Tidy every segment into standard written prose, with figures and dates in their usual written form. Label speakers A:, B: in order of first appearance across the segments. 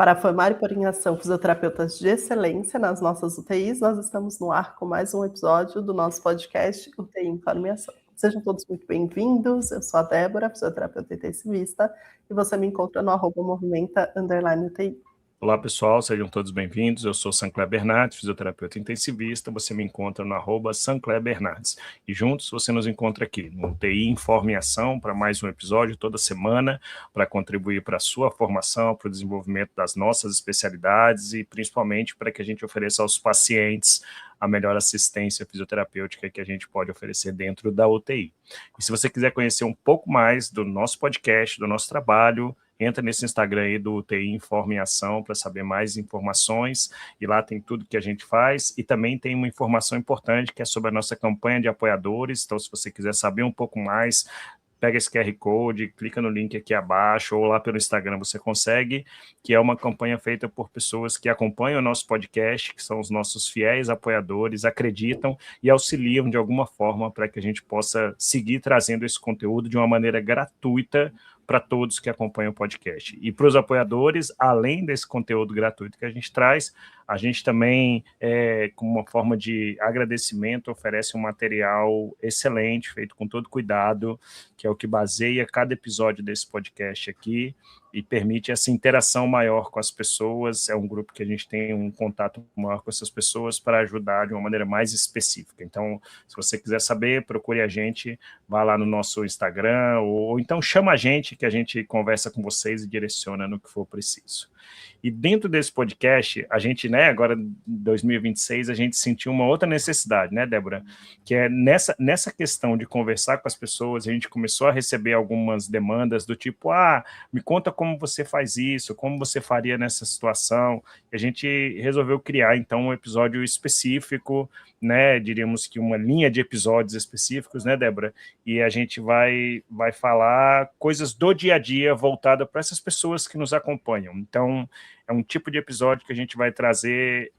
A: Para formar e pôr em ação fisioterapeutas de excelência nas nossas UTIs, nós estamos no ar com mais um episódio do nosso podcast UTI Informe Ação. Sejam todos muito bem-vindos, eu sou a Débora, fisioterapeuta intensivista, e você me encontra no @movimenta_UTI.
B: Olá pessoal, sejam todos bem-vindos, eu sou Sancler Bernardes, fisioterapeuta intensivista, você me encontra no @Sancler Bernardes. E juntos você nos encontra aqui no UTI Informe Ação para mais um episódio toda semana, para contribuir para a sua formação, para o desenvolvimento das nossas especialidades e principalmente para que a gente ofereça aos pacientes a melhor assistência fisioterapêutica que a gente pode oferecer dentro da UTI. E se você quiser conhecer um pouco mais do nosso podcast, do nosso trabalho, entra nesse Instagram aí do UTI Informe Ação para saber mais informações, e lá tem tudo que a gente faz, e também tem uma informação importante que é sobre a nossa campanha de apoiadores. Então se você quiser saber um pouco mais, pega esse QR Code, clica no link aqui abaixo, ou lá pelo Instagram você consegue, que é uma campanha feita por pessoas que acompanham o nosso podcast, que são os nossos fiéis apoiadores, acreditam e auxiliam de alguma forma para que a gente possa seguir trazendo esse conteúdo de uma maneira gratuita para todos que acompanham o podcast. E para os apoiadores, além desse conteúdo gratuito que a gente traz, a gente também, como uma forma de agradecimento, oferece um material excelente, feito com todo cuidado, que é o que baseia cada episódio desse podcast aqui e permite essa interação maior com as pessoas. É um grupo que a gente tem um contato maior com essas pessoas para ajudar de uma maneira mais específica. Então, se você quiser saber, procure a gente, vá lá no nosso Instagram, ou então chama a gente, que a gente conversa com vocês e direciona no que for preciso. E dentro desse podcast, a gente, agora em 2026, a gente sentiu uma outra necessidade, Débora? Que é nessa questão de conversar com as pessoas, a gente começou a receber algumas demandas do tipo, me conta como você faz isso, como você faria nessa situação. E a gente resolveu criar, então, um episódio específico, diríamos que uma linha de episódios específicos, Débora? E a gente vai falar coisas do dia a dia voltada para essas pessoas que nos acompanham. Então, é um tipo de episódio que a gente vai trazer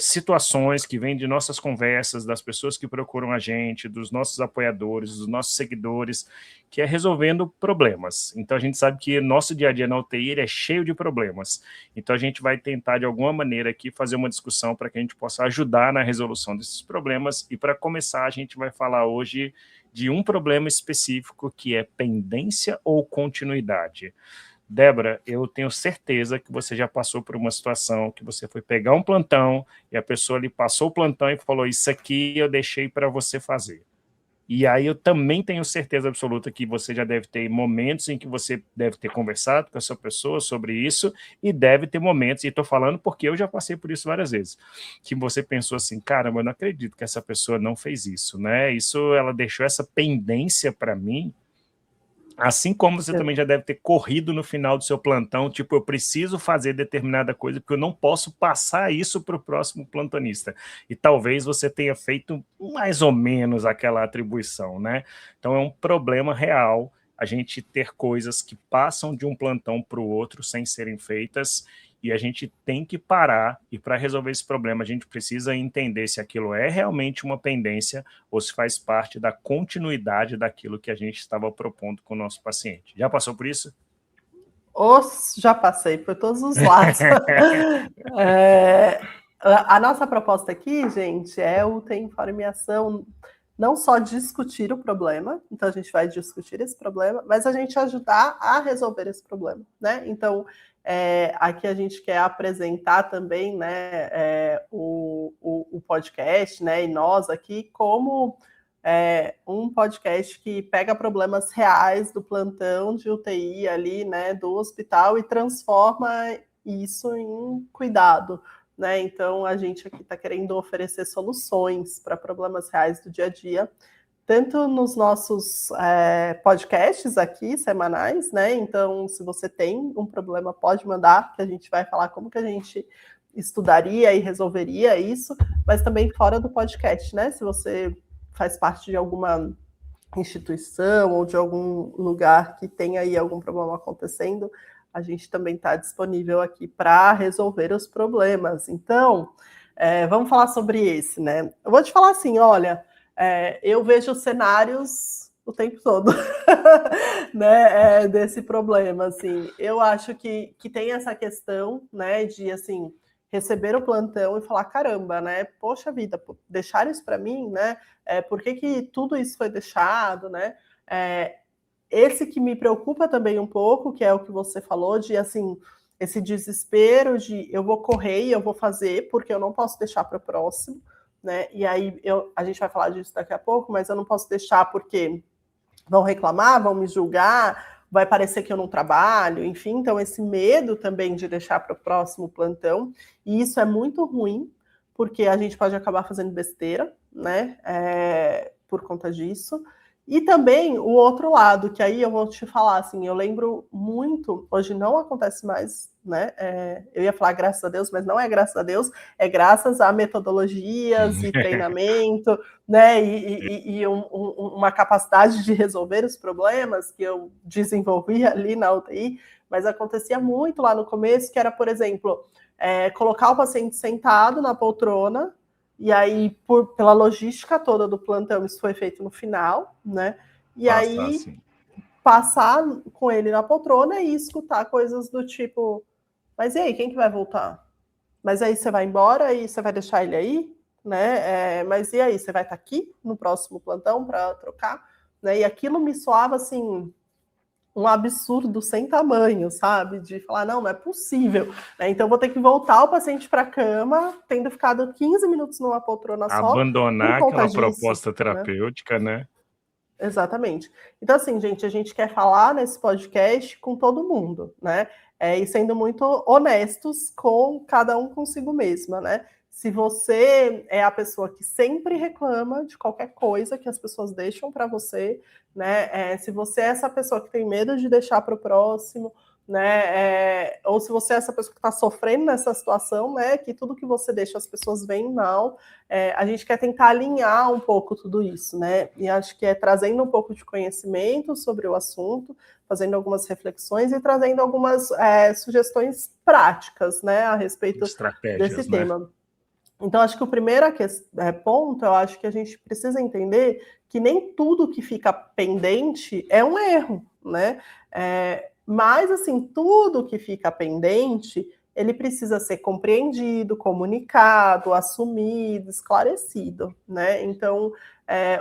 B: situações que vêm de nossas conversas, das pessoas que procuram a gente, dos nossos apoiadores, dos nossos seguidores, que é resolvendo problemas. Então, a gente sabe que nosso dia a dia na UTI ele é cheio de problemas. Então, a gente vai tentar, de alguma maneira, aqui fazer uma discussão para que a gente possa ajudar na resolução desses problemas. E, para começar, a gente vai falar hoje de um problema específico, que é pendência ou continuidade. Débora, eu tenho certeza que você já passou por uma situação que você foi pegar um plantão e a pessoa lhe passou o plantão e falou, isso aqui eu deixei para você fazer. E aí eu também tenho certeza absoluta que você já deve ter momentos em que você deve ter conversado com essa pessoa sobre isso, e deve ter momentos, e estou falando porque eu já passei por isso várias vezes, que você pensou assim, caramba, eu não acredito que essa pessoa não fez isso, Isso, ela deixou essa pendência para mim. Assim como você também já deve ter corrido no final do seu plantão, tipo, eu preciso fazer determinada coisa, porque eu não posso passar isso para o próximo plantonista. E talvez você tenha feito mais ou menos aquela atribuição, Então é um problema real a gente ter coisas que passam de um plantão para o outro sem serem feitas, e a gente tem que parar, e para resolver esse problema a gente precisa entender se aquilo é realmente uma pendência ou se faz parte da continuidade daquilo que a gente estava propondo com o nosso paciente. Já passou por isso?
A: Já passei por todos os lados. A nossa proposta aqui, gente, é o UTI Informe Ação, não só discutir o problema, então a gente vai discutir esse problema, mas a gente ajudar a resolver esse problema, Então, aqui a gente quer apresentar também, o podcast, e nós aqui como um podcast que pega problemas reais do plantão de UTI ali, do hospital, e transforma isso em cuidado, Então, a gente aqui está querendo oferecer soluções para problemas reais do dia a dia, tanto nos nossos podcasts aqui, semanais, Então, se você tem um problema, pode mandar, que a gente vai falar como que a gente estudaria e resolveria isso, mas também fora do podcast, Se você faz parte de alguma instituição ou de algum lugar que tenha aí algum problema acontecendo, a gente também está disponível aqui para resolver os problemas. Então, vamos falar sobre esse, Eu vou te falar assim, olha, eu vejo cenários o tempo todo. né, desse problema, assim. Eu acho que tem essa questão, né, de, assim, receber o plantão e falar, caramba, né, poxa vida, deixar isso para mim, né, por que tudo isso foi deixado, né, esse que me preocupa também um pouco, que é o que você falou, de, assim, esse desespero de eu vou correr e eu vou fazer, porque eu não posso deixar para o próximo, né, e aí a gente vai falar disso daqui a pouco, mas eu não posso deixar porque vão reclamar, vão me julgar, vai parecer que eu não trabalho, enfim, então esse medo também de deixar para o próximo plantão, e isso é muito ruim, porque a gente pode acabar fazendo besteira, né, por conta disso. E também o outro lado, que aí eu vou te falar, assim, eu lembro muito, hoje não acontece mais, né, eu ia falar graças a Deus, mas não é graças a Deus, é graças a metodologias e treinamento, né, e uma capacidade de resolver os problemas que eu desenvolvi ali na UTI, mas acontecia muito lá no começo, que era, por exemplo, colocar o paciente sentado na poltrona, e aí, pela logística toda do plantão, isso foi feito no final, né? E aí, passar com ele na poltrona e escutar coisas do tipo, mas e aí, quem que vai voltar? Mas aí você vai embora e você vai deixar ele aí? Né? Mas e aí, você vai estar aqui no próximo plantão para trocar? Né? E aquilo me soava, assim, um absurdo sem tamanho, sabe? De falar, não é possível. Né? Então, vou ter que voltar o paciente para a cama, tendo ficado 15 minutos numa poltrona só, por
B: Abandonar
A: conta
B: aquela
A: disso.
B: proposta terapêutica, né?
A: Exatamente. Então, assim, gente, a gente quer falar nesse podcast com todo mundo, né? E sendo muito honestos com cada um consigo mesma, né? Se você é a pessoa que sempre reclama de qualquer coisa que as pessoas deixam para você, né? Se você é essa pessoa que tem medo de deixar para o próximo, né? Ou se você é essa pessoa que está sofrendo nessa situação, né? Que tudo que você deixa as pessoas veem mal, a gente quer tentar alinhar um pouco tudo isso, né? E acho que trazendo um pouco de conhecimento sobre o assunto, fazendo algumas reflexões e trazendo algumas sugestões práticas, né, a respeito desse tema. Né? Então, acho que o primeiro ponto, eu acho que a gente precisa entender que nem tudo que fica pendente é um erro, né? Mas, assim, tudo que fica pendente, ele precisa ser compreendido, comunicado, assumido, esclarecido, né? Então,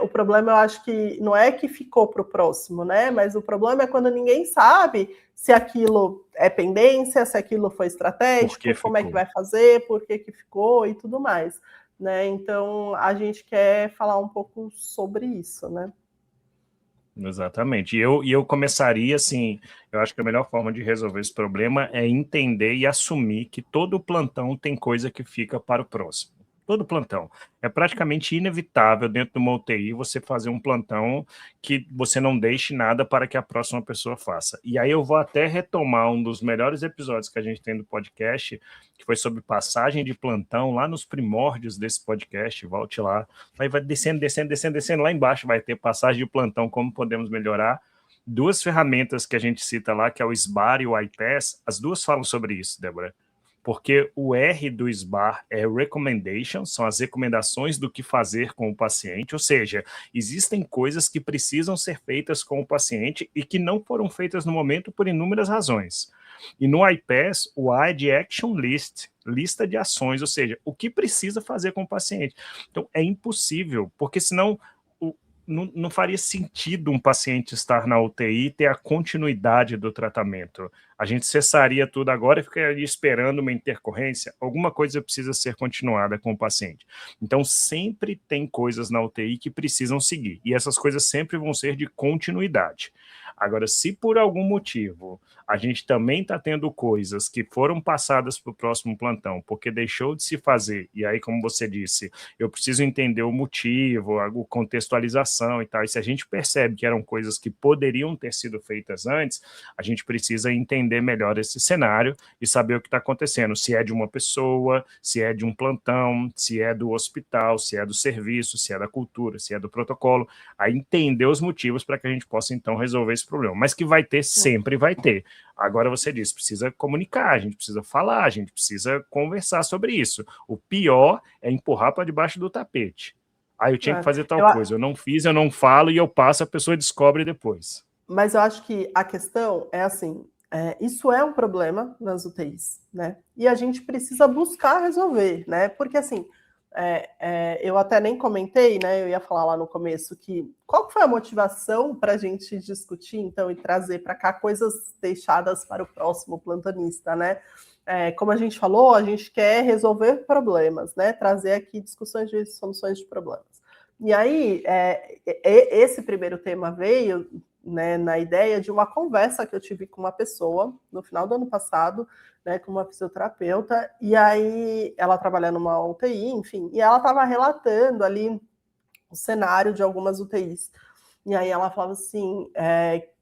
A: o problema eu acho que não é que ficou para o próximo, né? Mas o problema é quando ninguém sabe se aquilo é pendência, se aquilo foi estratégico, como é que vai fazer, por que ficou e tudo mais, né? Então, a gente quer falar um pouco sobre isso, né?
B: Exatamente. E eu começaria assim, eu acho que a melhor forma de resolver esse problema é entender e assumir que todo plantão tem coisa que fica para o próximo. Todo plantão. É praticamente inevitável dentro de uma UTI você fazer um plantão que você não deixe nada para que a próxima pessoa faça. E aí eu vou até retomar um dos melhores episódios que a gente tem do podcast, que foi sobre passagem de plantão, lá nos primórdios desse podcast, volte lá. Aí vai descendo, descendo, descendo, descendo, lá embaixo vai ter passagem de plantão, como podemos melhorar. Duas ferramentas que a gente cita lá, que é o SBAR e o iPass, as duas falam sobre isso, Débora. Porque o R do SBAR é recommendation, são as recomendações do que fazer com o paciente, ou seja, existem coisas que precisam ser feitas com o paciente e que não foram feitas no momento por inúmeras razões. E no iPass, o A é de action list, lista de ações, ou seja, o que precisa fazer com o paciente. Então, é impossível, porque senão não faria sentido um paciente estar na UTI e ter a continuidade do tratamento. A gente cessaria tudo agora e ficaria esperando uma intercorrência. Alguma coisa precisa ser continuada com o paciente. Então, sempre tem coisas na UTI que precisam seguir. E essas coisas sempre vão ser de continuidade. Agora, se por algum motivo a gente também está tendo coisas que foram passadas para o próximo plantão, porque deixou de se fazer, e aí, como você disse, eu preciso entender o motivo, a contextualização e tal, e se a gente percebe que eram coisas que poderiam ter sido feitas antes, a gente precisa entender melhor esse cenário e saber o que está acontecendo, se é de uma pessoa, se é de um plantão, se é do hospital, se é do serviço, se é da cultura, se é do protocolo, aí entender os motivos para que a gente possa, então, resolver esse problema, mas que vai ter, sempre vai ter. Agora você disse, precisa comunicar, a gente precisa falar, a gente precisa conversar sobre isso. O pior é empurrar para debaixo do tapete. Eu tinha que fazer tal coisa, eu não fiz, eu não falo e eu passo, a pessoa descobre depois.
A: Mas eu acho que a questão é assim, isso é um problema nas UTIs, né? E a gente precisa buscar resolver, né? Porque assim, eu até nem comentei, né? Eu ia falar lá no começo que qual foi a motivação para a gente discutir, então, e trazer para cá coisas deixadas para o próximo plantonista, né? Como a gente falou, a gente quer resolver problemas, né? Trazer aqui discussões de soluções de problemas. E aí, esse primeiro tema veio, né, na ideia de uma conversa que eu tive com uma pessoa no final do ano passado, né, com uma fisioterapeuta, e aí ela trabalha numa UTI, enfim, e ela estava relatando ali o cenário de algumas UTIs. E aí ela falava assim,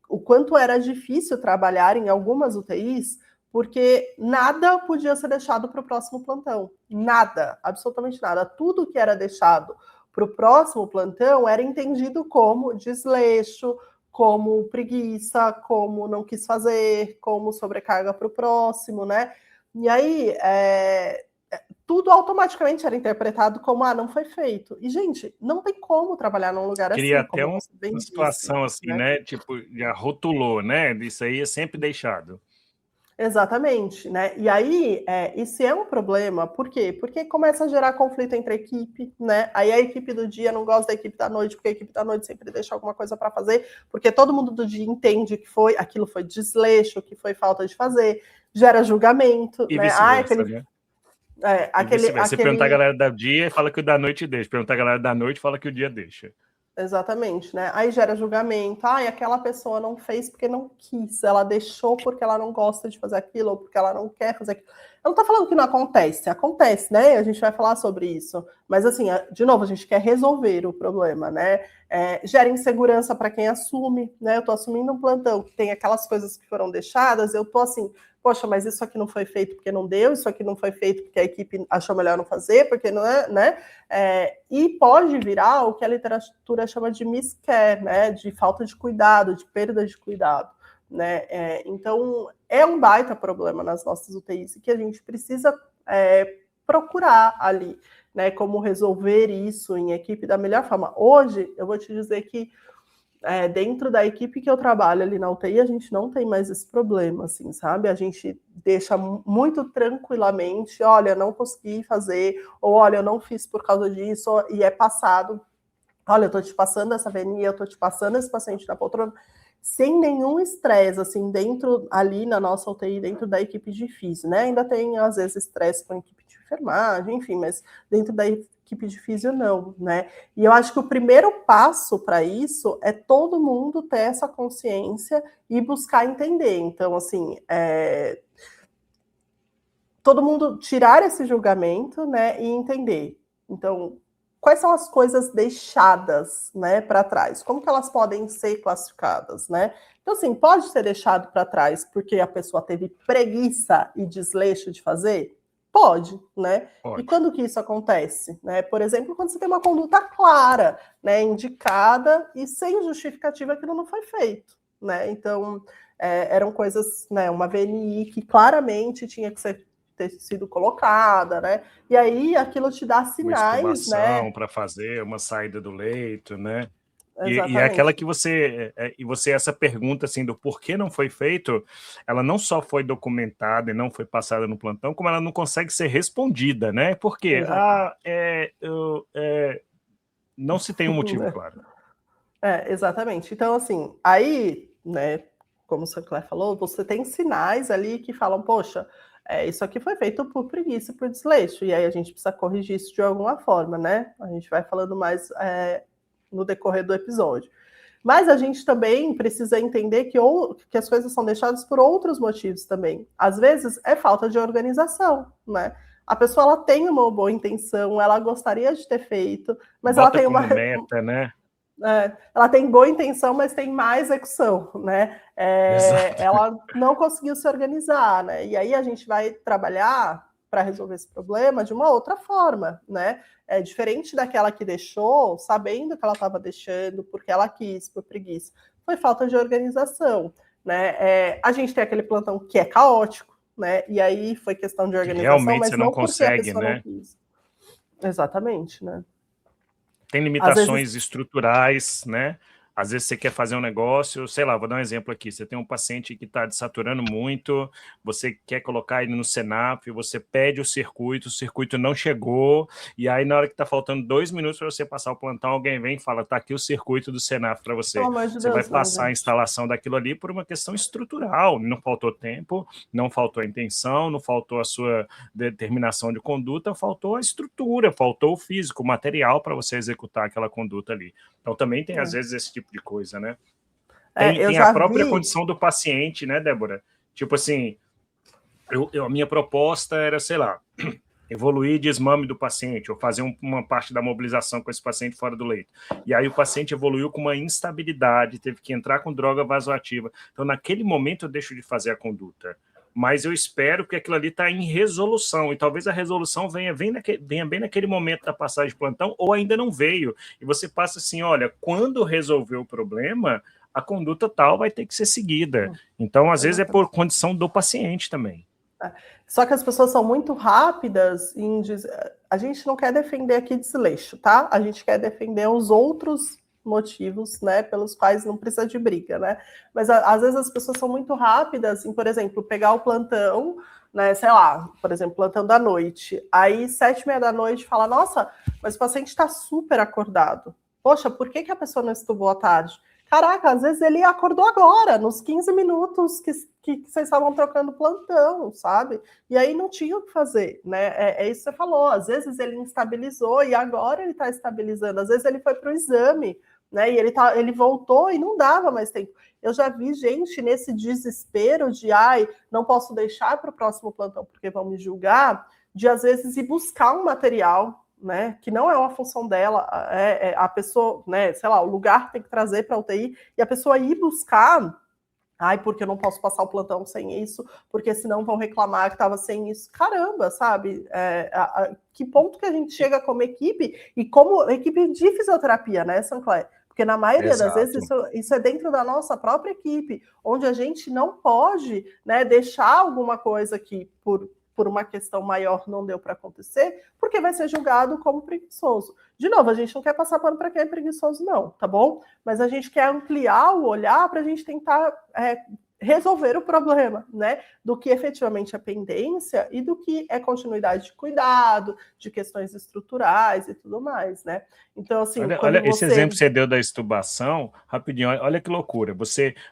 A: o quanto era difícil trabalhar em algumas UTIs, porque nada podia ser deixado para o próximo plantão. Nada, absolutamente nada. Tudo que era deixado para o próximo plantão era entendido como desleixo, como preguiça, como não quis fazer, como sobrecarga para o próximo, né? E aí, tudo automaticamente era interpretado como, não foi feito. E, gente, não tem como trabalhar num lugar
B: Queria
A: assim,
B: até
A: como você bem
B: uma
A: disse,
B: situação assim,
A: né?
B: né? Tipo, já rotulou, né? Isso aí é sempre deixado.
A: Exatamente, né? E aí, isso é um problema, por quê? Porque começa a gerar conflito entre a equipe, né? Aí a equipe do dia não gosta da equipe da noite, porque a equipe da noite sempre deixa alguma coisa para fazer, porque todo mundo do dia entende que aquilo foi desleixo, que foi falta de fazer, gera julgamento,
B: E
A: né?
B: vice-versa, né? E vice-versa. Você perguntar a galera do dia, fala que o da noite deixa. Perguntar a galera da noite, fala que o dia deixa.
A: Exatamente, né? Aí gera julgamento. Aquela pessoa não fez porque não quis, ela deixou porque ela não gosta de fazer aquilo, ou porque ela não quer fazer aquilo. Eu não tô falando que não acontece, acontece, né? A gente vai falar sobre isso. Mas, assim, de novo, a gente quer resolver o problema, né? Gera insegurança para quem assume, né? Eu tô assumindo um plantão que tem aquelas coisas que foram deixadas, eu tô assim, poxa, mas isso aqui não foi feito porque não deu, isso aqui não foi feito porque a equipe achou melhor não fazer, porque não é, né? E pode virar o que a literatura chama de miscare, né? De falta de cuidado, de perda de cuidado, né? Então, é um baita problema nas nossas UTIs e que a gente precisa procurar ali, né? Como resolver isso em equipe da melhor forma. Hoje, eu vou te dizer que dentro da equipe que eu trabalho ali na UTI, a gente não tem mais esse problema, assim, sabe? A gente deixa muito tranquilamente, olha, não consegui fazer, ou olha, eu não fiz por causa disso, e é passado, olha, eu tô te passando essa venia, eu tô te passando esse paciente na poltrona, sem nenhum estresse, assim, dentro, ali na nossa UTI, dentro da equipe de físio, né? Ainda tem, às vezes, estresse com a equipe de enfermagem, enfim, mas dentro da equipe de físio não, né? E eu acho que o primeiro passo para isso é todo mundo ter essa consciência e buscar entender. Então, assim, todo mundo tirar esse julgamento, né, e entender. Então, quais são as coisas deixadas, né, para trás? Como que elas podem ser classificadas, né? Então, assim, pode ser deixado para trás porque a pessoa teve preguiça e desleixo de fazer? Pode, né?
B: Pode.
A: E quando que isso acontece? Né? Por exemplo, quando você tem uma conduta clara, né, indicada e sem justificativa aquilo não foi feito, né? Então, eram coisas, né, uma VNI que claramente tinha que ter sido colocada, né? E aí aquilo te dá sinais,
B: uma
A: né?
B: para fazer, uma saída do leito, né? E
A: Exatamente.
B: é aquela que essa pergunta assim do porquê não foi feito, ela não só foi documentada e não foi passada no plantão, como ela não consegue ser respondida, né? Por quê? Não se tem um motivo claro.
A: Exatamente. Então, assim, aí, né, como o Sinclair falou, você tem sinais ali que falam, poxa, isso aqui foi feito por preguiça, por desleixo, e aí a gente precisa corrigir isso de alguma forma, né? A gente vai falando mais no decorrer do episódio. Mas a gente também precisa entender que as coisas são deixadas por outros motivos também. Às vezes é falta de organização, né? A pessoa ela tem uma boa intenção, ela gostaria de ter feito, mas ela tem uma
B: meta, né?
A: Ela tem boa intenção, mas tem má execução, né? Ela não conseguiu se organizar, né? E aí a gente vai trabalhar para resolver esse problema de uma outra forma, né? É diferente daquela que deixou, sabendo que ela estava deixando, porque ela quis, por preguiça. Foi falta de organização, né? A gente tem aquele plantão que é caótico, né? E aí foi questão de organização,
B: realmente
A: mas
B: você não
A: porque a
B: consegue,
A: pessoa
B: né?
A: não quis. Exatamente, né?
B: Tem limitações estruturais, né? Às vezes você quer fazer um negócio, sei lá, vou dar um exemplo aqui, você tem um paciente que está desaturando muito, você quer colocar ele no Senap, você pede o circuito não chegou, e aí na hora que está faltando 2 minutos para você passar o plantão, alguém vem e fala, tá aqui o circuito do Senap para você.
A: Pelo amor de
B: Você vai
A: Deus, não,
B: passar a
A: gente.
B: instalação daquilo ali por uma questão estrutural, não faltou tempo, não faltou a intenção, não faltou a sua determinação de conduta, faltou a estrutura, faltou o físico, o material para você executar aquela conduta ali. Então também tem, às vezes, esse tipo de coisa, né?
A: Eu
B: Tem a
A: já
B: própria
A: vi.
B: condição do paciente, né, Débora? Tipo assim, a minha proposta era, sei lá, evoluir desmame do paciente, ou fazer uma parte da mobilização com esse paciente fora do leito. E aí o paciente evoluiu com uma instabilidade, teve que entrar com droga vasoativa. Então, naquele momento, eu deixo de fazer a conduta. Mas eu espero que aquilo ali está em resolução, e talvez a resolução venha bem naquele momento da passagem de plantão, ou ainda não veio. E você passa assim, olha, quando resolver o problema, a conduta tal vai ter que ser seguida. Então, às vezes, é por condição do paciente também.
A: Só que as pessoas são muito rápidas em dizer... A gente não quer defender aqui desleixo, tá? A gente quer defender os outros motivos, né, pelos quais não precisa de briga, né? Mas às vezes as pessoas são muito rápidas em, por exemplo, pegar o plantão, né, sei lá, por exemplo, plantão da noite, aí 7h30 da noite fala, nossa, mas o paciente está super acordado. Poxa, por que a pessoa não estudou à tarde? Caraca, às vezes ele acordou agora, nos 15 minutos que vocês estavam trocando plantão, sabe? E aí não tinha o que fazer, né? É isso que você falou. Às vezes ele instabilizou e agora ele está estabilizando. Às vezes ele foi para o exame, né? E ele voltou e não dava mais tempo. Eu já vi gente nesse desespero de, ai, não posso deixar para o próximo plantão porque vão me julgar, de às vezes ir buscar um material, né, que não é uma função dela, a pessoa, né, sei lá, o lugar tem que trazer para a UTI, e a pessoa ir buscar, ai, porque eu não posso passar o plantão sem isso, porque senão vão reclamar que estava sem isso. Caramba, sabe? Que ponto que a gente chega como equipe, e como equipe de fisioterapia, né, Sancler? Porque na maioria das vezes isso é dentro da nossa própria equipe, onde a gente não pode, né, deixar alguma coisa que por uma questão maior não deu para acontecer, porque vai ser julgado como preguiçoso. De novo, a gente não quer passar pano para quem é preguiçoso, não, tá bom? Mas a gente quer ampliar o olhar para a gente tentar resolver o problema, né? Do que efetivamente é pendência e do que é continuidade de cuidado, de questões estruturais e tudo mais, né? Então, assim,
B: olha esse exemplo que você deu da extubação, rapidinho, olha que loucura.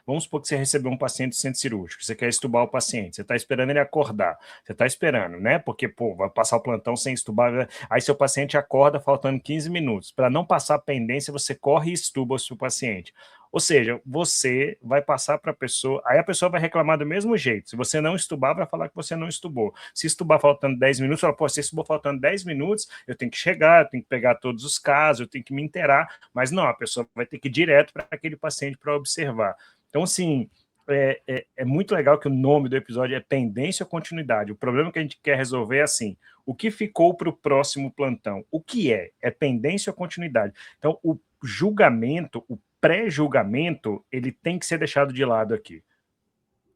B: Vamos supor que você recebeu um paciente do centro cirúrgico, você quer extubar o paciente, você está esperando ele acordar, você está esperando, né? Porque, pô, vai passar o plantão sem extubar, aí seu paciente acorda faltando 15 minutos. Para não passar a pendência, você corre e extuba o seu paciente. Ou seja, você vai passar para a pessoa, aí a pessoa vai reclamar do mesmo jeito. Se você não estubar, vai falar que você não estubou. Se estubar faltando 10 minutos, fala, pô, se estubou faltando 10 minutos, eu tenho que chegar, eu tenho que pegar todos os casos, eu tenho que me inteirar. Mas não, a pessoa vai ter que ir direto para aquele paciente para observar. Então, assim, é muito legal que o nome do episódio é pendência ou continuidade. O problema que a gente quer resolver é assim, o que ficou para o próximo plantão? O que é? É pendência ou continuidade? Então, o julgamento, o pré-julgamento, ele tem que ser deixado de lado aqui.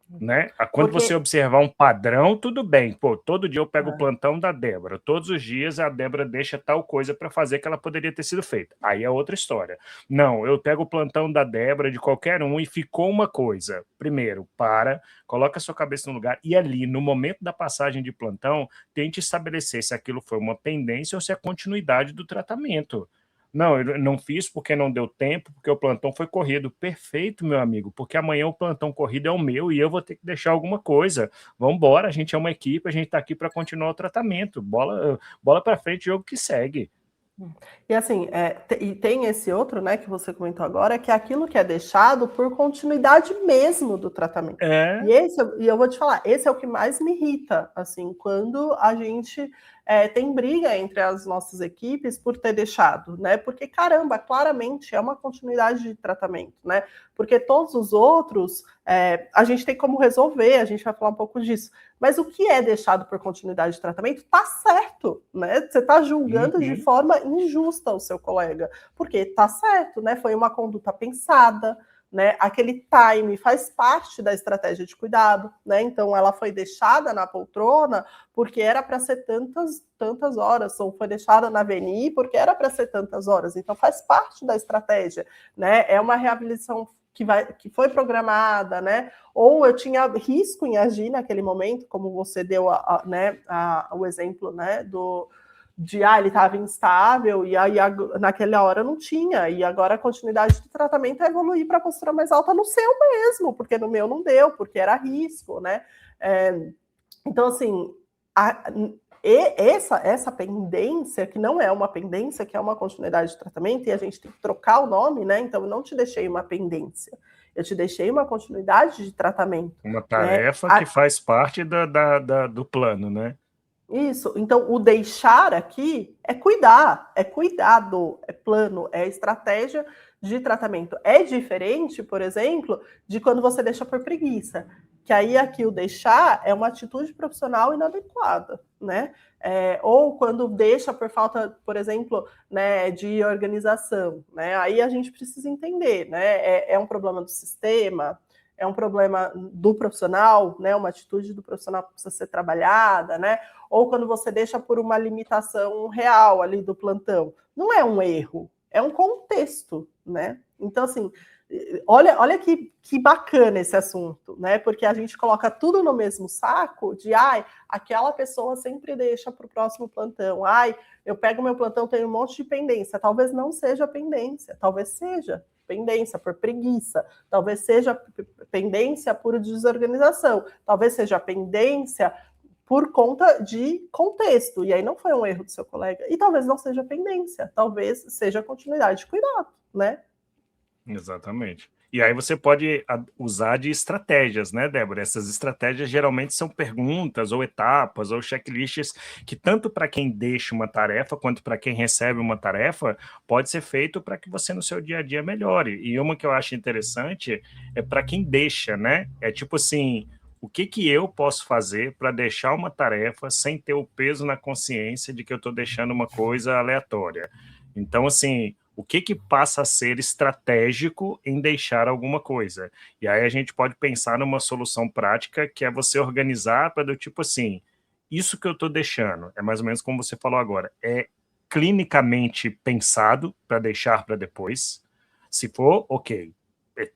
B: Né? Quando você observar um padrão, tudo bem. Pô, todo dia eu pego o plantão da Débora. Todos os dias a Débora deixa tal coisa para fazer que ela poderia ter sido feita. Aí é outra história. Não, eu pego o plantão da Débora, de qualquer um, e ficou uma coisa. Primeiro, coloca a sua cabeça no lugar e ali, no momento da passagem de plantão, tente estabelecer se aquilo foi uma pendência ou se é continuidade do tratamento. Não, eu não fiz porque não deu tempo, porque o plantão foi corrido. Perfeito, meu amigo, porque amanhã o plantão corrido é o meu e eu vou ter que deixar alguma coisa. Vamos embora, a gente é uma equipe, a gente está aqui para continuar o tratamento. Bola para frente, jogo que segue.
A: E assim, e tem esse outro, né, que você comentou agora, que é aquilo que é deixado por continuidade mesmo do tratamento. E eu vou te falar, esse é o que mais me irrita, assim, quando a gente tem briga entre as nossas equipes por ter deixado, né? Porque, caramba, claramente é uma continuidade de tratamento, né? Porque todos os outros, a gente tem como resolver, a gente vai falar um pouco disso. Mas o que é deixado por continuidade de tratamento tá certo, né? Você está julgando de forma injusta o seu colega, porque tá certo, né? Foi uma conduta pensada, né? Aquele time faz parte da estratégia de cuidado, né? Então, ela foi deixada na poltrona porque era para ser tantas horas, ou foi deixada na VNI porque era para ser tantas horas. Então, faz parte da estratégia, né? É uma reabilitação que foi programada, né? Ou eu tinha risco em agir naquele momento, como você deu o exemplo, né, ele estava instável, e aí naquela hora não tinha, e agora a continuidade do tratamento é evoluir para a postura mais alta no seu mesmo, porque no meu não deu, porque era risco, né? Então, assim, essa pendência, que não é uma pendência, que é uma continuidade de tratamento, e a gente tem que trocar o nome, né? Então, eu não te deixei uma pendência, eu te deixei uma continuidade de tratamento.
B: Uma tarefa, né, que faz parte do plano, né?
A: Isso. Então, o deixar aqui é cuidar, é cuidado, é plano, é estratégia de tratamento. É diferente, por exemplo, de quando você deixa por preguiça. Que aí aqui o deixar é uma atitude profissional inadequada, né? Ou quando deixa por falta, por exemplo, né, de organização, né? Aí a gente precisa entender, né? É um problema do sistema, é um problema do profissional, né? Uma atitude do profissional que precisa ser trabalhada, né? Ou quando você deixa por uma limitação real ali do plantão. Não é um erro, é um contexto, né? Então, assim, olha que bacana esse assunto, né? Porque a gente coloca tudo no mesmo saco de, aquela pessoa sempre deixa para o próximo plantão. Eu pego meu plantão, tenho um monte de pendência. Talvez não seja pendência, talvez seja pendência por preguiça, talvez seja pendência por desorganização, talvez seja pendência por conta de contexto, e aí não foi um erro do seu colega, e talvez não seja pendência, talvez seja continuidade de cuidado, né?
B: Exatamente. E aí você pode usar de estratégias, né, Débora? Essas estratégias geralmente são perguntas ou etapas ou checklists que tanto para quem deixa uma tarefa quanto para quem recebe uma tarefa pode ser feito para que você no seu dia a dia melhore. E uma que eu acho interessante é para quem deixa, né? É tipo assim, o que eu posso fazer para deixar uma tarefa sem ter o peso na consciência de que eu estou deixando uma coisa aleatória? Então, assim, o que passa a ser estratégico em deixar alguma coisa? E aí a gente pode pensar numa solução prática, que é você organizar para do tipo assim, isso que eu estou deixando, é mais ou menos como você falou agora, é clinicamente pensado para deixar para depois? Se for, ok.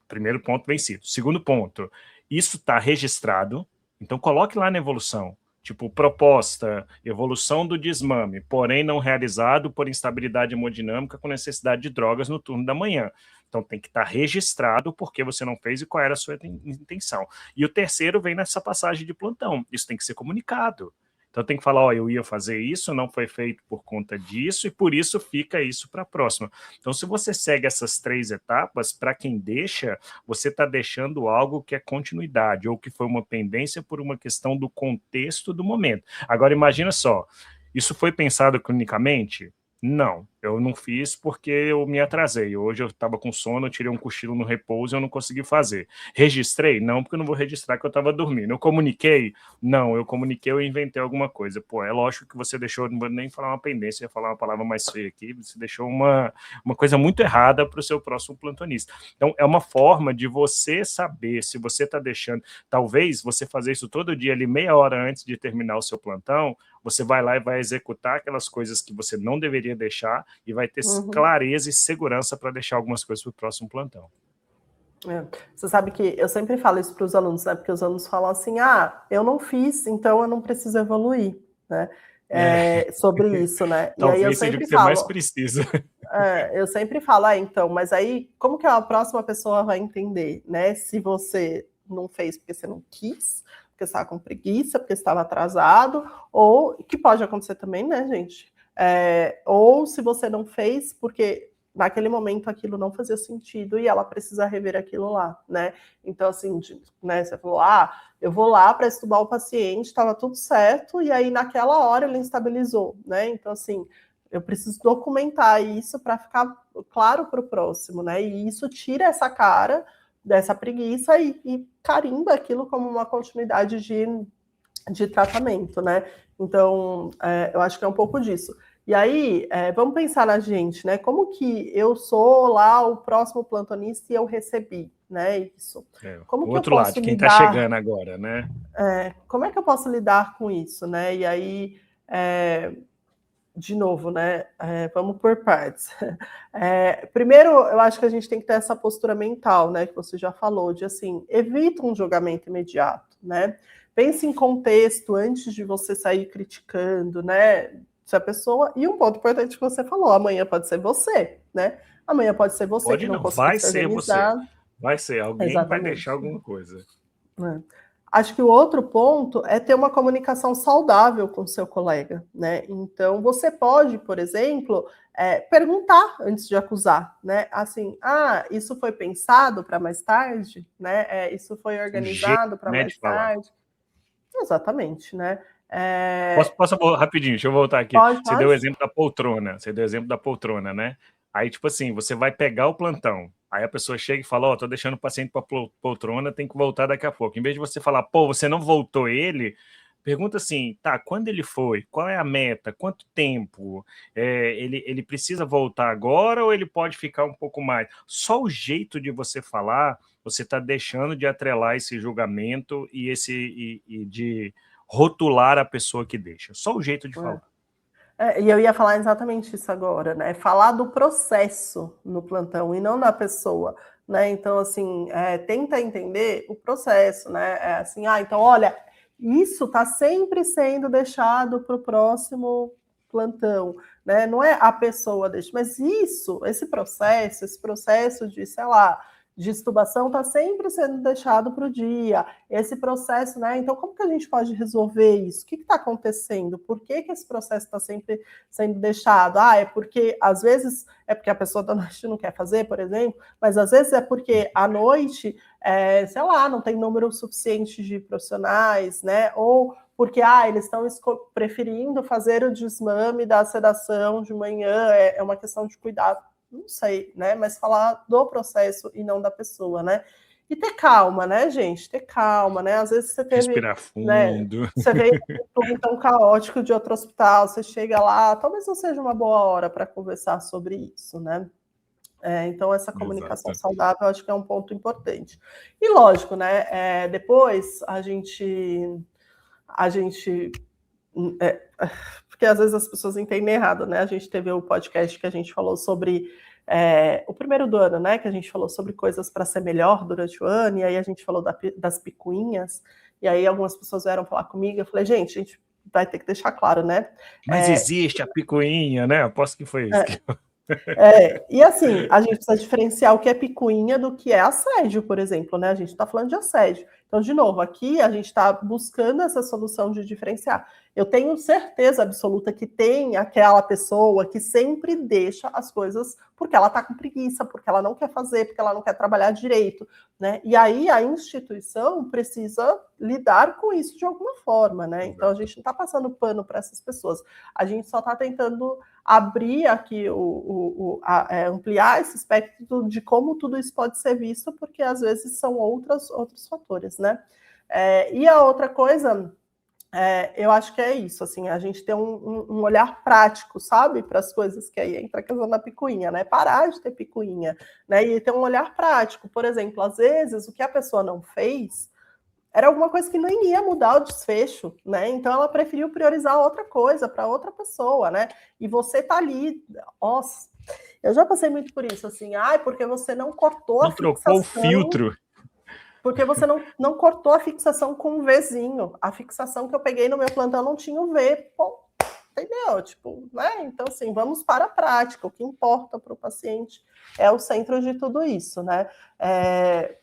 B: Primeiro ponto vencido. Segundo ponto, isso está registrado, então coloque lá na evolução. Tipo, proposta, evolução do desmame, porém não realizado por instabilidade hemodinâmica com necessidade de drogas no turno da manhã. Então tem que estar registrado porque você não fez e qual era a sua intenção. E o terceiro vem nessa passagem de plantão. Isso tem que ser comunicado. Então tem que falar, eu ia fazer isso, não foi feito por conta disso, e por isso fica isso para a próxima. Então, se você segue essas 3 etapas, para quem deixa, você está deixando algo que é continuidade, ou que foi uma pendência por uma questão do contexto do momento. Agora, imagina só, isso foi pensado clinicamente? Não, eu não fiz porque eu me atrasei. Hoje eu estava com sono, eu tirei um cochilo no repouso e eu não consegui fazer. Registrei? Não, porque eu não vou registrar que eu estava dormindo. Eu comuniquei? Não, eu comuniquei, eu inventei alguma coisa. Pô, é lógico que você deixou, não vou nem falar uma pendência, ia falar uma palavra mais feia aqui, você deixou uma coisa muito errada para o seu próximo plantonista. Então, é uma forma de você saber se você está deixando, talvez você fazer isso todo dia ali, meia hora antes de terminar o seu plantão, você vai lá e vai executar aquelas coisas que você não deveria deixar e vai ter clareza e segurança para deixar algumas coisas para o próximo plantão.
A: Você sabe que eu sempre falo isso para os alunos, né? Porque os alunos falam assim, eu não fiz, então eu não preciso evoluir, né? Sobre isso, né?
B: Talvez
A: e aí eu
B: seja
A: sempre
B: o que você mais precisa.
A: Eu sempre falo, então, mas aí como que a próxima pessoa vai entender, né? Se você não fez porque você não quis, porque você estava com preguiça, porque você estava atrasado, ou que pode acontecer também, né, gente? Ou se você não fez porque naquele momento aquilo não fazia sentido e ela precisa rever aquilo lá, né? Então, assim, né, você falou, eu vou lá para estudar o paciente, estava tudo certo, e aí naquela hora ele instabilizou, né? Então, assim, eu preciso documentar isso para ficar claro para o próximo, né? E isso tira essa cara dessa preguiça e carimba aquilo como uma continuidade de tratamento, né? Então, eu acho que é um pouco disso. E aí, vamos pensar na gente, né? Como que eu sou lá o próximo plantonista e eu recebi, né? Isso.
B: Como o outro lado, quem está chegando agora, né?
A: Como é que eu posso lidar com isso, né? E aí, de novo, né? Vamos por partes. Primeiro, eu acho que a gente tem que ter essa postura mental, né? Que você já falou, de assim, evita um julgamento imediato, né? Pense em contexto antes de você sair criticando, né? Se a pessoa. E um ponto importante que você falou: amanhã pode ser você, né? Amanhã pode ser você que não conseguiu se organizar.
B: Vai ser, alguém Exatamente. Vai deixar alguma coisa.
A: Acho que o outro ponto é ter uma comunicação saudável com o seu colega, né? Então, você pode, por exemplo, perguntar antes de acusar, né? Assim, isso foi pensado para mais tarde, né? Isso foi organizado para mais tarde. Exatamente, né?
B: Posso rapidinho, deixa eu voltar aqui. Você deu o exemplo da poltrona, né? Aí, tipo assim, você vai pegar o plantão, aí a pessoa chega e fala, tô deixando o paciente para poltrona, tem que voltar daqui a pouco. Em vez de você falar, você não voltou ele, pergunta assim, tá, quando ele foi? Qual é a meta? Quanto tempo? Ele precisa voltar agora ou ele pode ficar um pouco mais? Só o jeito de você falar, você está deixando de atrelar esse julgamento e de rotular a pessoa que deixa. Só o jeito de falar.
A: E eu ia falar exatamente isso agora, né? Falar do processo no plantão e não da pessoa, né? Então, assim, tenta entender o processo, né? Assim, então, olha, isso está sempre sendo deixado para o próximo plantão, né? Não é a pessoa deixa, mas esse processo de, sei lá, de extubação está sempre sendo deixado para o dia, esse processo, né? Então, como que a gente pode resolver isso? O que está acontecendo? Por que esse processo está sempre sendo deixado? É porque, às vezes, é porque a pessoa da noite não quer fazer, por exemplo, mas às vezes é porque à noite, sei lá, não tem número suficiente de profissionais, né? Ou porque eles estão preferindo fazer o desmame da sedação de manhã, é uma questão de cuidado. Não sei, né? Mas falar do processo e não da pessoa, né? E ter calma, né, gente? Ter calma, né? Às vezes você teve...
B: Respirar fundo.
A: Né, você veio um plantão caótico de outro hospital, você chega lá, talvez não seja uma boa hora para conversar sobre isso, né? Então, essa comunicação saudável, eu acho que é um ponto importante. E lógico, né? Depois, a gente porque às vezes as pessoas entendem errado, né? A gente teve o podcast que a gente falou sobre o primeiro do ano, né? Que a gente falou sobre coisas para ser melhor durante o ano, e aí a gente falou das picuinhas, e aí algumas pessoas vieram falar comigo, eu falei, gente, a gente vai ter que deixar claro, né?
B: Mas existe a picuinha, né? Aposto que foi isso.
A: E assim, a gente precisa diferenciar o que é picuinha do que é assédio, por exemplo, né? A gente está falando de assédio. Então, de novo, aqui a gente está buscando essa solução de diferenciar. Eu tenho certeza absoluta que tem aquela pessoa que sempre deixa as coisas porque ela está com preguiça, porque ela não quer fazer, porque ela não quer trabalhar direito, né? E aí a instituição precisa lidar com isso de alguma forma, né? Então a gente não está passando pano para essas pessoas. A gente só está tentando abrir aqui, ampliar esse espectro de como tudo isso pode ser visto, porque às vezes são outros fatores, né? E a outra coisa, eu acho que é isso, assim, a gente tem um olhar prático, sabe, para as coisas, que aí entra a questão da picuinha, né? Parar de ter picuinha, né? E ter um olhar prático. Por exemplo, às vezes o que a pessoa não fez era alguma coisa que nem ia mudar o desfecho, né? Então ela preferiu priorizar outra coisa para outra pessoa, né? E você tá ali, nossa, eu já passei muito por isso, assim, porque você não cortou a fixação.
B: Trocou o filtro.
A: Porque você não cortou a fixação com um Vzinho. A fixação que eu peguei no meu plantão não tinha um V. Pô, entendeu? Tipo, né? Então, assim, vamos para a prática. O que importa para o paciente é o centro de tudo isso, né?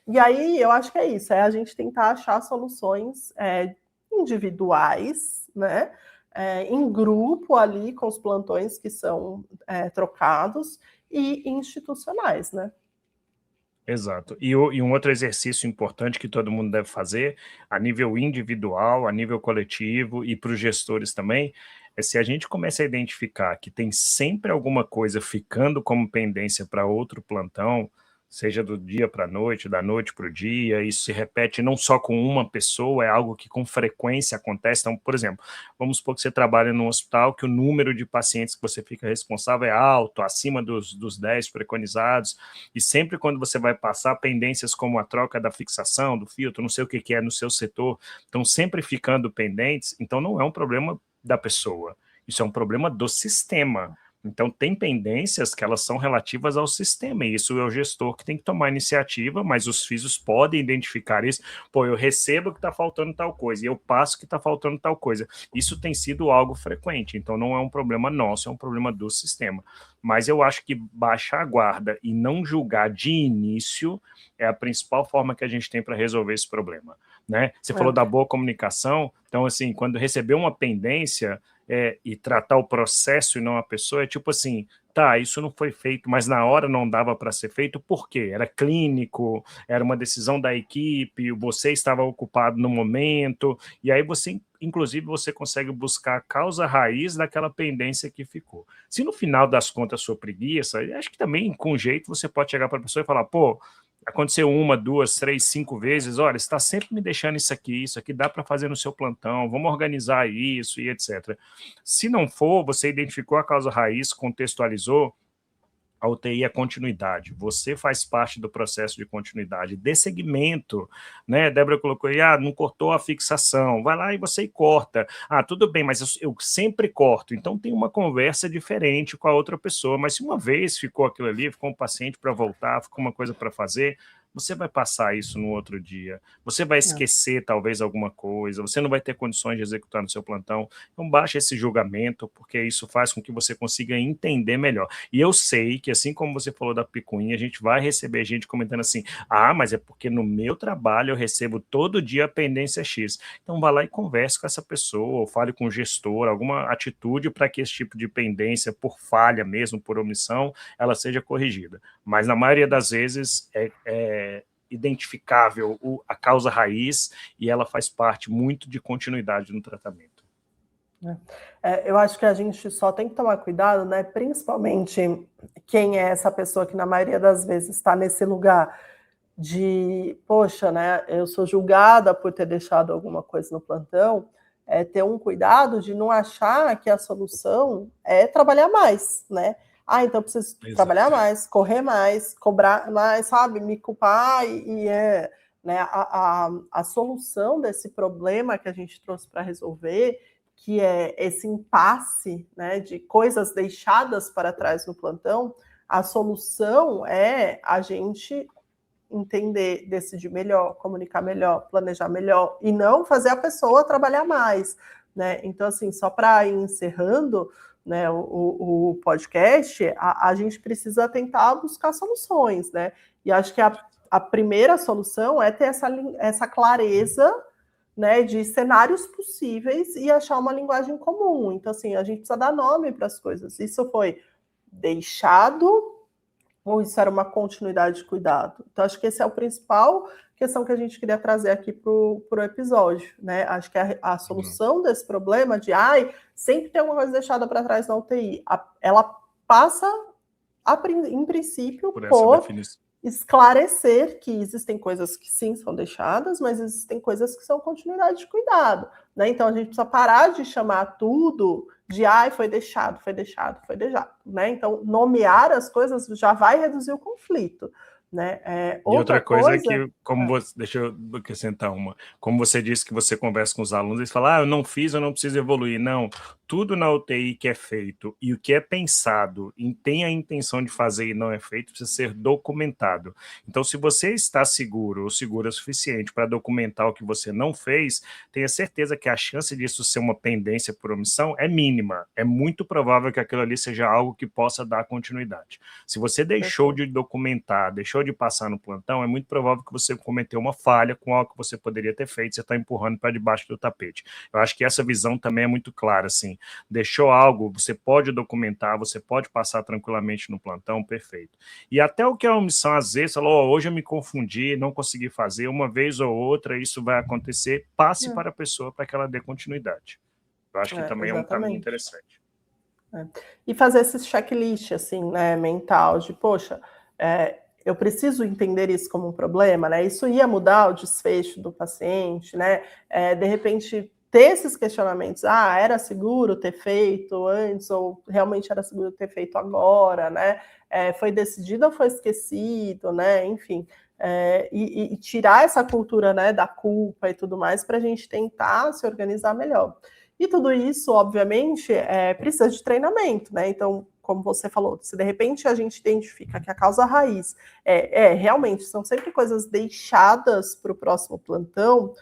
A: E aí, eu acho que é isso. É a gente tentar achar soluções individuais, né? Em grupo ali, com os plantões que são trocados, e institucionais, né?
B: Exato. E um outro exercício importante que todo mundo deve fazer, a nível individual, a nível coletivo e para os gestores também, é se a gente começa a identificar que tem sempre alguma coisa ficando como pendência para outro plantão, seja do dia para a noite, da noite para o dia, isso se repete não só com uma pessoa, é algo que com frequência acontece. Então, por exemplo, vamos supor que você trabalha num hospital que o número de pacientes que você fica responsável é alto, acima dos 10 preconizados, e sempre quando você vai passar, pendências como a troca da fixação, do filtro, não sei o que é no seu setor, estão sempre ficando pendentes, então não é um problema da pessoa, isso é um problema do sistema. Então, tem pendências que elas são relativas ao sistema, e isso é o gestor que tem que tomar iniciativa, mas os físios podem identificar isso. Pô, eu recebo que está faltando tal coisa, e eu passo que está faltando tal coisa. Isso tem sido algo frequente, então não é um problema nosso, é um problema do sistema. Mas eu acho que baixar a guarda e não julgar de início é a principal forma que a gente tem para resolver esse problema, né? Você falou da boa comunicação, então, assim, quando receber uma pendência, e tratar o processo e não a pessoa, é tipo assim, tá, isso não foi feito, mas na hora não dava para ser feito, por quê? Era clínico, era uma decisão da equipe, você estava ocupado no momento, e aí você, inclusive, você consegue buscar a causa raiz daquela pendência que ficou. Se no final das contas sua preguiça, acho que também com jeito você pode chegar para a pessoa e falar, pô, aconteceu 1, 2, 3, 5 vezes, olha, você está sempre me deixando isso aqui dá para fazer no seu plantão, vamos organizar isso e etc. Se não for, você identificou a causa raiz, contextualizou, a UTI é continuidade. Você faz parte do processo de continuidade, de segmento, né? Débora colocou aí, não cortou a fixação. Vai lá e você corta. Tudo bem, mas eu sempre corto. Então tem uma conversa diferente com a outra pessoa. Mas se uma vez ficou aquilo ali, ficou um paciente para voltar, ficou uma coisa para fazer, você vai passar isso no outro dia. Você vai esquecer talvez alguma coisa, você não vai ter condições de executar no seu plantão. Então baixa esse julgamento, porque isso faz com que você consiga entender melhor. E eu sei que, assim como você falou da picuinha, a gente vai receber gente comentando assim, mas é porque no meu trabalho eu recebo todo dia a pendência X. Então vá lá e converse com essa pessoa, ou fale com o gestor, alguma atitude para que esse tipo de pendência, por falha mesmo, por omissão, ela seja corrigida. Mas na maioria das vezes é identificável a causa raiz e ela faz parte muito de continuidade no tratamento.
A: Eu acho que a gente só tem que tomar cuidado, né? Principalmente quem é essa pessoa que na maioria das vezes está nesse lugar de, poxa, né? Eu sou julgada por ter deixado alguma coisa no plantão, ter um cuidado de não achar que a solução é trabalhar mais, né? Então eu preciso trabalhar mais, correr mais, cobrar mais, sabe? Me culpar né? A solução desse problema que a gente trouxe para resolver, que é esse impasse, né, de coisas deixadas para trás no plantão, a solução é a gente entender, decidir melhor, comunicar melhor, planejar melhor, e não fazer a pessoa trabalhar mais, né? Então, assim, só para ir encerrando, né, o podcast, a gente precisa tentar buscar soluções, né? E acho que a primeira solução é ter essa clareza, né, de cenários possíveis e achar uma linguagem comum. Então, assim, a gente precisa dar nome para as coisas. Isso foi deixado ou isso era uma continuidade de cuidado? Então, acho que esse é o principal questão que a gente queria trazer aqui para o episódio, né? Acho que a solução desse problema de, sempre tem uma coisa deixada para trás na UTI, ela passa, em princípio, por esclarecer que existem coisas que sim são deixadas, mas existem coisas que são continuidade de cuidado, né? Então a gente precisa parar de chamar tudo de foi deixado, né? Então nomear as coisas já vai reduzir o conflito, né?
B: E outra coisa é que, deixa eu acrescentar uma, como você disse que você conversa com os alunos, eles falam, eu não fiz, eu não preciso evoluir. Não, tudo na UTI que é feito e o que é pensado e tem a intenção de fazer e não é feito, precisa ser documentado. Então, se você está seguro ou segura o suficiente para documentar o que você não fez, tenha certeza que a chance disso ser uma pendência por omissão é mínima. É muito provável que aquilo ali seja algo que possa dar continuidade. Se você deixou de documentar, deixou de passar no plantão, é muito provável que você cometeu uma falha com algo que você poderia ter feito, você está empurrando para debaixo do tapete. Eu acho que essa visão também é muito clara, assim, deixou algo, você pode documentar, você pode passar tranquilamente no plantão, perfeito. E até o que é omissão, às vezes, falou, hoje eu me confundi, não consegui fazer, uma vez ou outra, isso vai acontecer, passe para a pessoa para que ela dê continuidade. Eu acho que também é um caminho interessante.
A: E fazer esses checklist, assim, né, mental, de, poxa, eu preciso entender isso como um problema, né? Isso ia mudar o desfecho do paciente, né? De repente, ter esses questionamentos, era seguro ter feito antes, ou realmente era seguro ter feito agora, né? Foi decidido ou foi esquecido, né? Enfim, e tirar essa cultura, né, da culpa e tudo mais, para a gente tentar se organizar melhor. E tudo isso, obviamente, precisa de treinamento, né? Então, como você falou, se de repente a gente identifica que a causa raiz realmente são sempre coisas deixadas para o próximo plantão,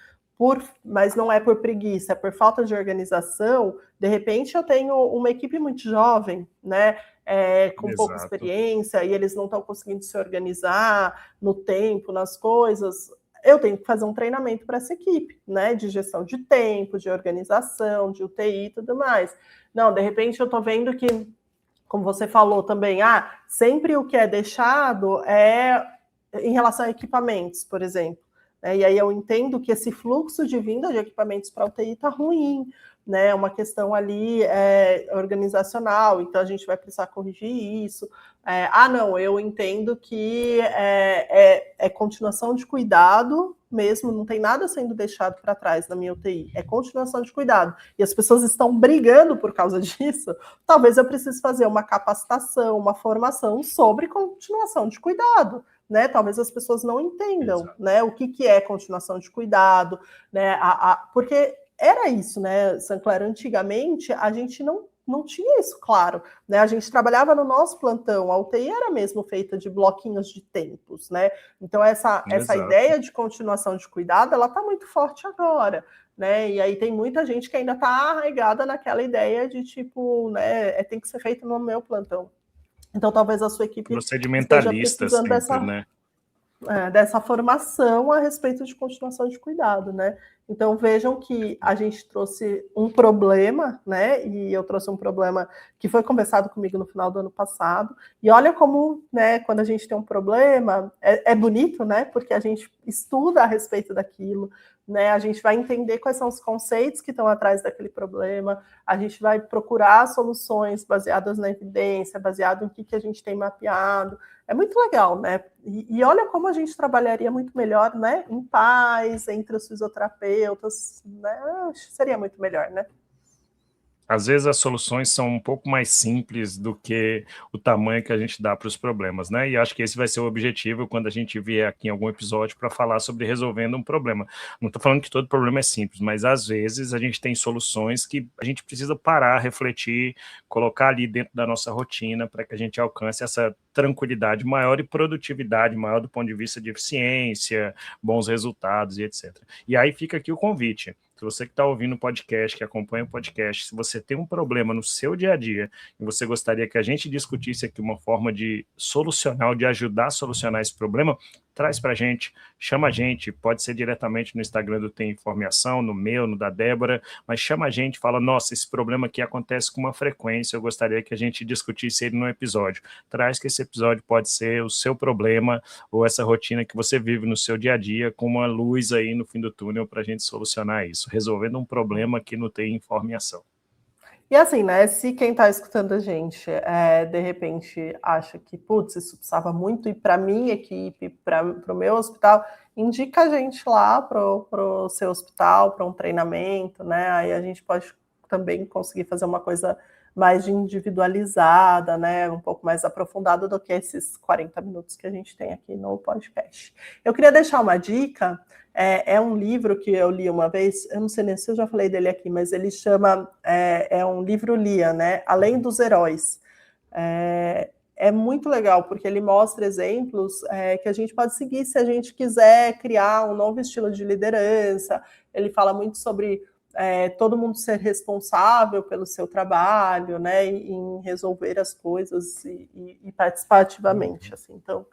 A: mas não é por preguiça, é por falta de organização. De repente eu tenho uma equipe muito jovem, né? Com pouca experiência, e eles não estão conseguindo se organizar no tempo, nas coisas. Eu tenho que fazer um treinamento para essa equipe, né? De gestão de tempo, de organização, de UTI e tudo mais. Não, de repente eu estou vendo que, como você falou também, sempre o que é deixado é em relação a equipamentos, por exemplo. E aí eu entendo que esse fluxo de vinda de equipamentos para a UTI está ruim, né? É uma questão ali organizacional, então a gente vai precisar corrigir isso. Não, eu entendo que é continuação de cuidado mesmo, não tem nada sendo deixado para trás na minha UTI, é continuação de cuidado. E as pessoas estão brigando por causa disso, talvez eu precise fazer uma capacitação, uma formação sobre continuação de cuidado. Né? Talvez as pessoas não entendam, né, o que é continuação de cuidado, né? Porque era isso, né, Sancler? Antigamente a gente não tinha isso claro, né? A gente trabalhava no nosso plantão, a UTI era mesmo feita de bloquinhos de tempos, né? Então essa ideia de continuação de cuidado, ela está muito forte agora, né? E aí tem muita gente que ainda está arraigada naquela ideia de tipo, né, tem que ser feito no meu plantão. Então, talvez a sua equipe esteja precisando
B: sempre,
A: dessa formação a respeito de continuação de cuidado, né? Então, vejam que a gente trouxe um problema, né? E eu trouxe um problema que foi conversado comigo no final do ano passado. E olha como, né, quando a gente tem um problema, é bonito, né? Porque a gente estuda a respeito daquilo, né? A gente vai entender quais são os conceitos que estão atrás daquele problema, a gente vai procurar soluções baseadas na evidência, baseado em que a gente tem mapeado. É muito legal, né? E olha como a gente trabalharia muito melhor, né? Em paz, entre os fisioterapeutas, né? Seria muito melhor, né?
B: Às vezes as soluções são um pouco mais simples do que o tamanho que a gente dá para os problemas, né? E acho que esse vai ser o objetivo quando a gente vier aqui em algum episódio para falar sobre resolvendo um problema. Não estou falando que todo problema é simples, mas às vezes a gente tem soluções que a gente precisa parar, refletir, colocar ali dentro da nossa rotina para que a gente alcance essa tranquilidade maior e produtividade maior do ponto de vista de eficiência, bons resultados e etc. E aí fica aqui o convite. Se você que está ouvindo o podcast, que acompanha o podcast, se você tem um problema no seu dia a dia e você gostaria que a gente discutisse aqui uma forma de solucionar ou de ajudar a solucionar esse problema, traz para a gente, chama a gente, pode ser diretamente no Instagram do Tem Informação, no meu, no da Débora, mas chama a gente, fala, nossa, esse problema aqui acontece com uma frequência, eu gostaria que a gente discutisse ele no episódio. Traz que esse episódio pode ser o seu problema ou essa rotina que você vive no seu dia a dia com uma luz aí no fim do túnel para a gente solucionar isso, resolvendo um problema que não tem informação.
A: E assim, né, se quem está escutando a gente, de repente, acha que, putz, isso precisava muito ir para a minha equipe, para o meu hospital, indica a gente lá para o seu hospital, para um treinamento, né, aí a gente pode também conseguir fazer uma coisa mais individualizada, né, um pouco mais aprofundada do que esses 40 minutos que a gente tem aqui no podcast. Eu queria deixar uma dica, é um livro que eu li uma vez, eu não sei nem se eu já falei dele aqui, mas ele chama, é um livro Lia, né, Além dos Heróis. É muito legal, porque ele mostra exemplos que a gente pode seguir se a gente quiser criar um novo estilo de liderança. Ele fala muito sobre todo mundo ser responsável pelo seu trabalho, né, em resolver as coisas e participar ativamente. Assim. Então,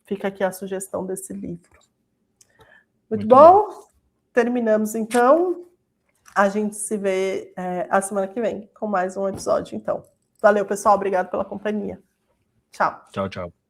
A: fica aqui a sugestão desse livro. Muito bom. Terminamos, então. A gente se vê a semana que vem com mais um episódio, então. Valeu, pessoal. Obrigado pela companhia. Tchau.
B: Tchau, tchau.